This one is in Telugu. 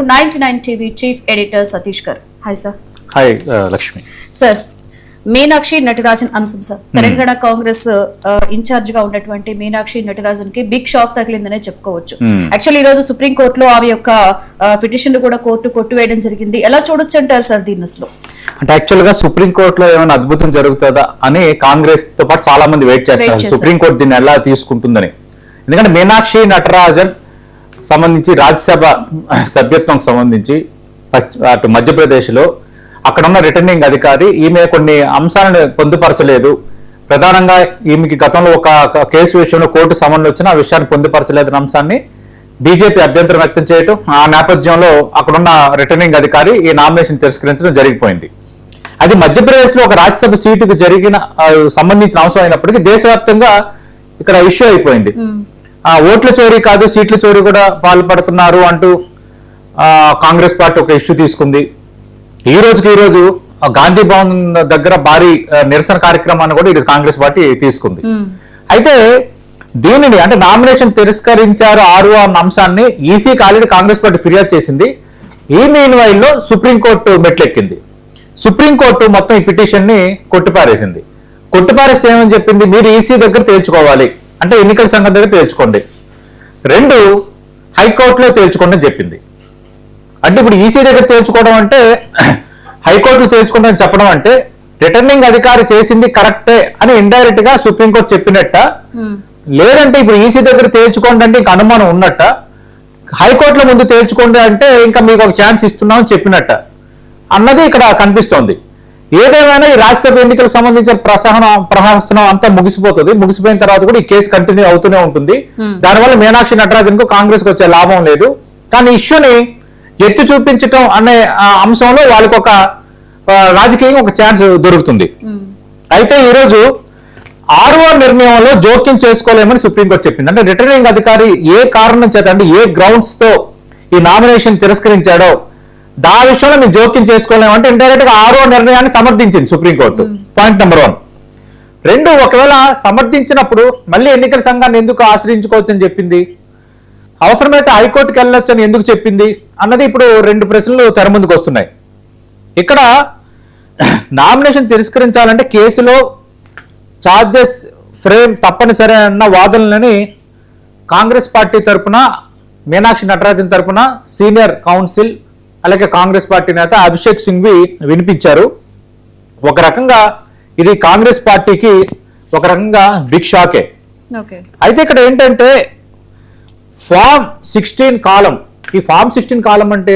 99 టీవీ చీఫ్ ఎడిటర్ సతీష్ గారు. Hi sir. Hi Lakshmi. Sir, Meenakshi Natarajan అంశం సార్. తెలంగాణ కాంగ్రెస్ ఇన్ఛార్జ్ గా ఉన్నటువంటి మీనాక్షి నటరాజన్ కి బిగ్ షాక్ తగిలిందనే చెప్పుకోవచ్చు. యాక్చువల్లీ ఈ రోజు సుప్రీం కోర్టులో ఆమె యొక్క పిటిషన్ కూడా కోర్టు కొట్టివేయడం జరిగింది. ఎలా చూడొచ్చు అంటారు సార్ దీన్ని? అసలు అంటే యాక్చువల్ గా సుప్రీం కోర్టులో ఏమైనా అద్భుతం జరుగుతుందా అని కాంగ్రెస్ తో పాటు చాలా మంది వెయిట్ చేస్తారు సుప్రీం కోర్టు దీన్ని ఎలా తీసుకుంటుందని. ఎందుకంటే మీనాక్షి నటరాజన్ సంబంధించి రాజ్యసభ సభ్యత్వం సంబంధించి అటు మధ్యప్రదేశ్ లో అక్కడ ఉన్న రిటర్నింగ్ అధికారి ఈమె కొన్ని అంశాలను పొందుపరచలేదు. ప్రధానంగా ఈమెకి గతంలో ఒక కేసు విషయంలో కోర్టు సమన్లు వచ్చిన ఆ విషయాన్ని పొందుపరచలేదన్న అంశాన్ని బీజేపీ అభ్యంతరం వ్యక్తం చేయటం, ఆ నేపథ్యంలో అక్కడున్న రిటర్నింగ్ అధికారి ఈ నామినేషన్ తిరస్కరించడం జరిగిపోయింది. అది మధ్యప్రదేశ్ లో ఒక రాజ్యసభ సీటుకు జరిగిన సంబంధించిన అంశం అయినప్పటికీ దేశవ్యాప్తంగా ఇక్కడ ఇష్యూ అయిపోయింది. ఓట్ల చోరీ కాదు, సీట్ల చోరీ కూడా పాల్పడుతున్నారు అంటూ కాంగ్రెస్ పార్టీ ఒక ఇష్యూ తీసుకుంది. ఈ రోజు గాంధీ భవన్ దగ్గర భారీ నిరసన కార్యక్రమాన్ని కూడా ఈరోజు కాంగ్రెస్ పార్టీ తీసుకుంది. అయితే దీనిని అంటే నామినేషన్ తిరస్కరించారు అన్న అంశాన్ని ఈసీకి ఆల్రెడీ కాంగ్రెస్ పార్టీ ఫిర్యాదు చేసింది. ఈ మీన్వైల్లో సుప్రీంకోర్టు మెట్లెక్కింది. సుప్రీంకోర్టు మొత్తం ఈ పిటిషన్ ని కొట్టిపారేసింది. కొట్టిపారేస్తే ఏమని చెప్పింది, మీరు ఈసీ దగ్గర తేల్చుకోవాలి, అంటే ఎన్నికల సంఘం దగ్గర తేల్చుకోండి, 2 హైకోర్టులో తేల్చుకోండి అని చెప్పింది. అంటే ఇప్పుడు ఈసీ దగ్గర తేల్చుకోవడం అంటే హైకోర్టులో తేల్చుకోండి అని చెప్పడం అంటే రిటర్నింగ్ అధికారి చేసింది కరెక్టే అని ఇండైరెక్ట్ గా సుప్రీంకోర్టు చెప్పినట్ట, లేదంటే ఇప్పుడు ఈసీ దగ్గర తేల్చుకోండి అంటే ఇంకా అనుమానం ఉన్నట్ట, హైకోర్టులో ముందు తేల్చుకోండి అంటే ఇంకా మీకు ఒక ఛాన్స్ ఇస్తున్నామని చెప్పినట్ట అన్నది ఇక్కడ కనిపిస్తోంది. ఏదేమైనా ఈ రాజ్యసభ ఎన్నికలకు సంబంధించిన ప్రహసనం అంతా ముగిసిపోతుంది. ముగిసిపోయిన తర్వాత కూడా ఈ కేసు కంటిన్యూ అవుతూనే ఉంటుంది. దానివల్ల మీనాక్షి నటరాజన్ కు కాంగ్రెస్ కు వచ్చే లాభం లేదు. కానీ ఇష్యూని ఎత్తి చూపించటం అనే అంశంలో వాళ్ళకి ఒక రాజకీయంగా ఒక ఛాన్స్ దొరుకుతుంది. అయితే ఈరోజు 6వ నిర్ణయంలో జోక్యం చేసుకోలేమని సుప్రీంకోర్టు చెప్పింది. అంటే రిటర్నింగ్ అధికారి ఏ కారణం చేత అంటే ఏ గ్రౌండ్స్ తో ఈ నామినేషన్ తిరస్కరించాడో దా విషయంలో మేము జోక్యం చేసుకోలేమంటే ఇండైరెక్ట్ గా 6వ నిర్ణయాన్ని సమర్థించింది సుప్రీంకోర్టు. Point number 1. 2, ఒకవేళ సమర్థించినప్పుడు మళ్ళీ ఎన్నికల సంఘాన్ని ఎందుకు ఆశ్రయించుకోవచ్చు అని చెప్పింది, అవసరమైతే హైకోర్టుకి వెళ్ళొచ్చు అని ఎందుకు చెప్పింది అన్నది ఇప్పుడు 2 ప్రశ్నలు తెర ముందుకు వస్తున్నాయి. ఇక్కడ నామినేషన్ తిరస్కరించాలంటే కేసులో చార్జెస్ ఫ్రేమ్ తప్పనిసరి అన్న వాదనలని కాంగ్రెస్ పార్టీ తరఫున మీనాక్షి నటరాజన్ తరఫున సీనియర్ కౌన్సిల్ అలాగే కాంగ్రెస్ పార్టీ నేత అభిషేక్ సింఘ్వి వినిపించారు. ఒక రకంగా ఇది కాంగ్రెస్ పార్టీకి ఒక రకంగా బిగ్ షాకే. అయితే ఇక్కడ ఏంటంటే ఫామ్ 16 కాలం, ఈ ఫామ్ 16 కాలం అంటే